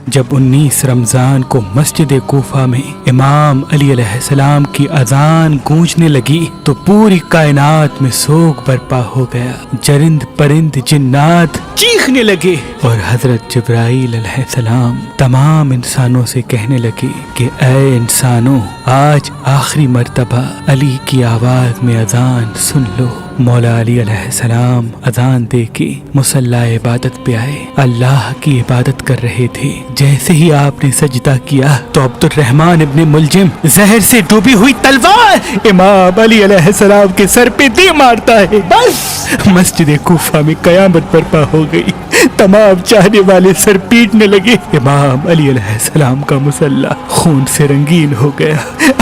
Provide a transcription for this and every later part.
جب 19 رمضان کو مسجد کوفہ میں امام علی علیہ السلام کی اذان گونجنے لگی تو پوری کائنات میں سوگ برپا ہو گیا۔ چرند پرند جنات چیخنے لگے اور حضرت جبرائیل علیہ السلام تمام انسانوں سے کہنے لگے کہ اے انسانوں، آج آخری مرتبہ علی کی آواز میں اذان سن لو۔ مولا علی علیہ السلام اذان دے کے مصلی عبادت پہ آئے، اللہ کی عبادت کر رہے تھے۔ جیسے ہی آپ نے سجدہ کیا تو عبد الرحمن ابن ملجم زہر سے ڈوبی ہوئی تلوار امام علی علیہ السلام کے سر پہ دے مارتا ہے۔ بس مسجد کوفہ میں قیامت برپا ہو گئی۔ تمام چاہنے والے سر پیٹنے لگے۔ امام علی علیہ السلام کا مصلی خون سے رنگین ہو گیا۔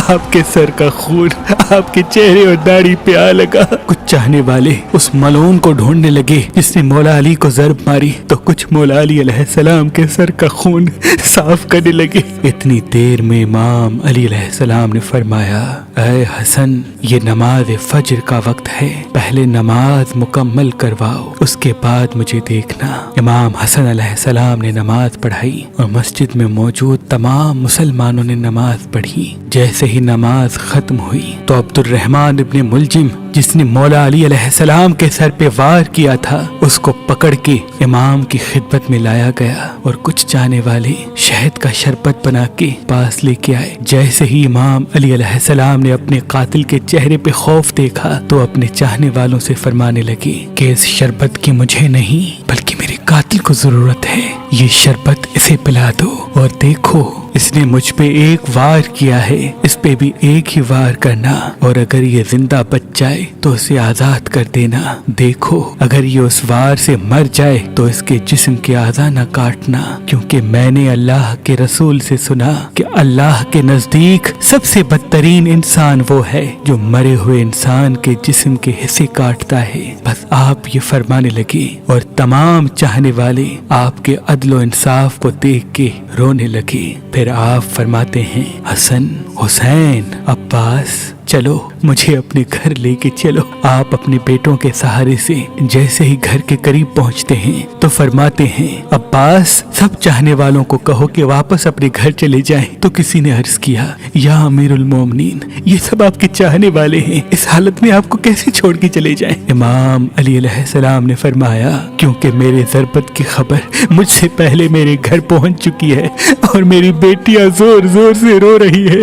آپ کے سر کا خون آپ کے چہرے اور داڑھی پہ آ لگا۔ کچھ چاہنے والے اس ملعون کو ڈھونڈنے لگے جس نے مولا علی کو ضرب ماری، تو کچھ مولا علی علیہ السلام کے سر کا خون صاف کرنے لگے۔ اتنی دیر میں امام علی علیہ السلام نے فرمایا، اے حسن، یہ نماز فجر کا وقت ہے، پہلے نماز مکمل کرواؤ، اس کے بعد مجھے دیکھنا۔ امام حسن علیہ السلام نے نماز پڑھائی اور مسجد میں موجود تمام مسلمانوں نے نماز پڑھی۔ جیسے ہی نماز ختم ہوئی تو عبد الرحمن ابن ملجم جس نے مولا علی علیہ السلام کے سر پہ وار کیا تھا، اس کو پکڑ کے امام کی خدمت میں لایا گیا اور کچھ چاہنے والے شہد کا شربت بنا کے پاس لے کے آئے۔ جیسے ہی امام علی علیہ السلام نے اپنے قاتل کے چہرے پہ خوف دیکھا تو اپنے چاہنے والوں سے فرمانے لگے کہ اس شربت کی مجھے نہیں بلکہ میرے قاتل کو ضرورت ہے، یہ شربت اسے پلا دو، اور دیکھو اس نے مجھ پہ ایک وار کیا ہے، اس پہ بھی ایک ہی وار کرنا، اور اگر یہ زندہ بچ جائے تو اسے آزاد کر دینا۔ دیکھو اگر یہ اس وار سے مر جائے تو اس کے جسم کے اعضاء نہ کاٹنا، کیونکہ میں نے اللہ کے رسول سے سنا کہ اللہ کے نزدیک سب سے بدترین انسان وہ ہے جو مرے ہوئے انسان کے جسم کے حصے کاٹتا ہے۔ بس آپ یہ فرمانے لگے اور تمام چاہنے والے آپ کے عدل و انصاف کو دیکھ کے رونے لگے۔ پھر آپ فرماتے ہیں، حسن، حسین، عباس، چلو مجھے اپنے گھر لے کے چلو۔ آپ اپنے بیٹوں کے سہارے سے جیسے ہی گھر کے قریب پہنچتے ہیں تو فرماتے ہیں، عباس، سب چاہنے والوں کو کہو کہ واپس اپنے گھر چلے جائیں۔ تو کسی نے عرض کیا، یا امیر المومنین، یہ سب آپ کے چاہنے والے ہیں، اس حالت میں آپ کو کیسے چھوڑ کے چلے جائیں؟ امام علی علیہ السلام نے فرمایا، کیونکہ میرے ضربت کی خبر مجھ سے پہلے میرے گھر پہنچ چکی ہے اور میری بیٹیاں زور زور سے رو رہی ہے۔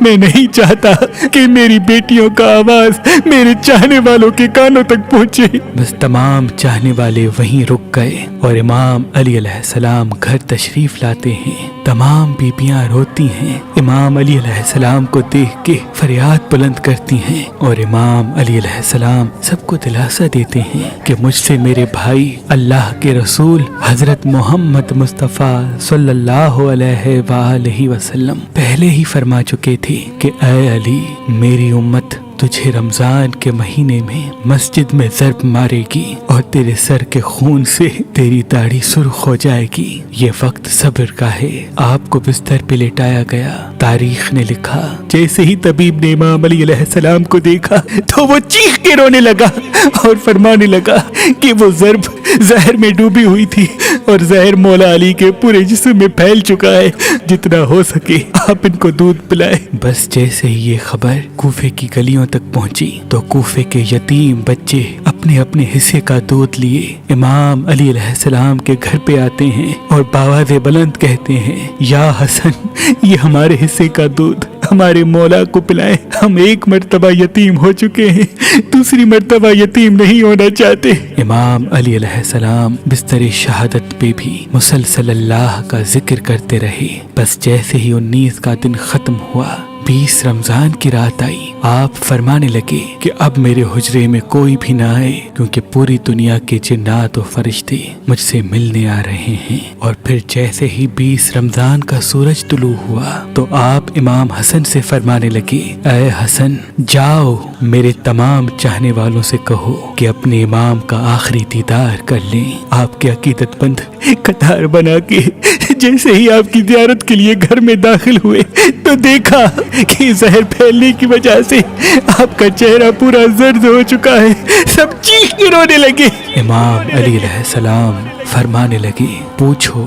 میں نہیں چاہتا کہ میری بیٹیوں کا آواز میرے چاہنے والوں کے کانوں تک پہنچے۔ بس تمام چاہنے والے وہیں رک گئے اور امام علی علیہ السلام گھر تشریف لاتے ہیں۔ تمام بیبیاں روتی ہیں، امام علی علیہ السلام کو دیکھ کے فریاد بلند کرتی ہیں، اور امام علی علیہ السلام سب کو دلاسا دیتے ہیں کہ مجھ سے میرے بھائی اللہ کے رسول حضرت محمد مصطفیٰ صلی اللہ علیہ وآلہ وسلم پہلے ہی فرما چکے تھے کہ اے علی، میری امت تجھے رمضان کے مہینے میں مسجد میں ضرب مارے گی اور تیرے سر کے خون سے تیری داڑھی سرخ ہو جائے گی۔ یہ وقت صبر کا ہے۔ آپ کو بستر پہ لٹایا گیا۔ تاریخ نے لکھا، جیسے ہی طبیب نے امام علی علیہ السلام کو دیکھا تو وہ چیخ کے رونے لگا اور فرمانے لگا کہ وہ ضرب زہر میں ڈوبی ہوئی تھی اور زہر مولا علی کے پورے جسم میں پھیل چکا ہے، جتنا ہو سکے آپ ان کو دودھ پلائے۔ بس جیسے ہی یہ خبر کوفے کی گلیوں تک پہنچی تو کوفے کے یتیم بچے اپنے اپنے حصے کا دودھ لیے امام علی علیہ السلام کے گھر پہ آتے ہیں اور بآواز بلند کہتے ہیں، یا حسن، یہ ہمارے حصے کا دودھ ہمارے مولا کو پلائیں، ہم ایک مرتبہ یتیم ہو چکے ہیں، دوسری مرتبہ یتیم نہیں ہونا چاہتے۔ امام علی علیہ السلام بستر شہادت پہ بھی مسلسل اللہ کا ذکر کرتے رہے۔ بس جیسے ہی 19 کا دن ختم ہوا، 20 رمضان کی رات آئی، آپ فرمانے لگے کہ اب میرے حجرے میں کوئی بھی نہ آئے، کیونکہ پوری دنیا کے جنات و فرشتے مجھ سے ملنے آ رہے ہیں۔ اور پھر جیسے ہی 20 رمضان کا سورج طلوع ہوا تو آپ امام حسن سے فرمانے لگے، اے حسن، جاؤ میرے تمام چاہنے والوں سے کہو کہ اپنے امام کا آخری دیدار کر لیں۔ آپ کے عقیدت مند قطار بنا کے جیسے ہی آپ کی زیارت کے لیے گھر میں داخل ہوئے تو دیکھا کہ زہر پھیلنے کی وجہ سے آپ کا چہرہ پورا زرد ہو چکا ہے۔ سب چیخ کے رونے لگے۔ امام علی علیہ السلام فرمانے لگے، پوچھو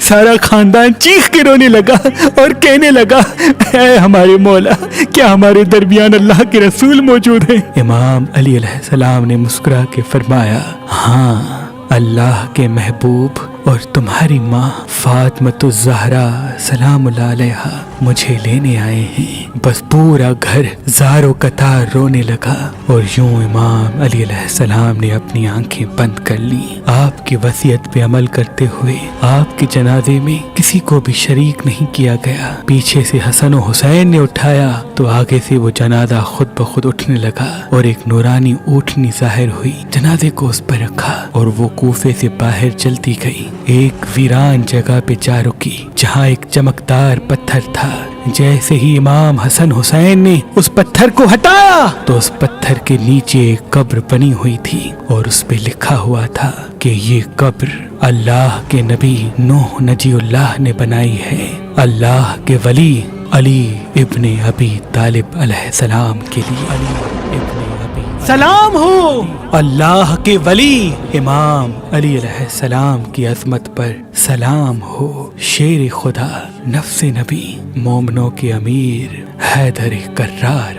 سارا خاندان چیخ کے رونے لگا اور کہنے لگا اے ہمارے مولا، کیا ہمارے درمیان اللہ کے رسول موجود ہیں؟ امام علی علیہ السلام نے مسکرا کے فرمایا، ہاں، اللہ کے محبوب اور تمہاری ماں فاطمۃ الزہرا سلام اللہ علیہا مجھے لینے آئے ہیں۔ بس پورا گھر زار و قطار رونے لگا اور یوں امام علی علیہ السلام نے اپنی آنکھیں بند کر لی۔ آپ کی وصیت پہ عمل کرتے ہوئے آپ کے جنازے میں کسی کو بھی شریک نہیں کیا گیا۔ پیچھے سے حسن و حسین نے اٹھایا تو آگے سے وہ جنازہ خود بخود اٹھنے لگا اور ایک نورانی اونٹنی ظاہر ہوئی، جنازے کو اس پر رکھا اور وہ کوفے سے باہر چلتی گئی۔ ایک ویران جگہ پہ جا رکی جہاں ایک چمکدار پتھر تھا۔ جیسے ہی امام حسن حسین نے اس پتھر کو ہٹایا تو اس پتھر کے نیچے ایک قبر بنی ہوئی تھی اور اس پہ لکھا ہوا تھا کہ یہ قبر اللہ کے نبی نوح نجی اللہ نے بنائی ہے، اللہ کے ولی علی ابن ابی طالب علیہ السلام کے لیے۔ علی ابن ابی سلام ہو اللہ کے ولی امام علی علیہ السلام کی عظمت پر سلام ہو، شیر خدا نفس نبی مومنوں کے امیر حیدر کرار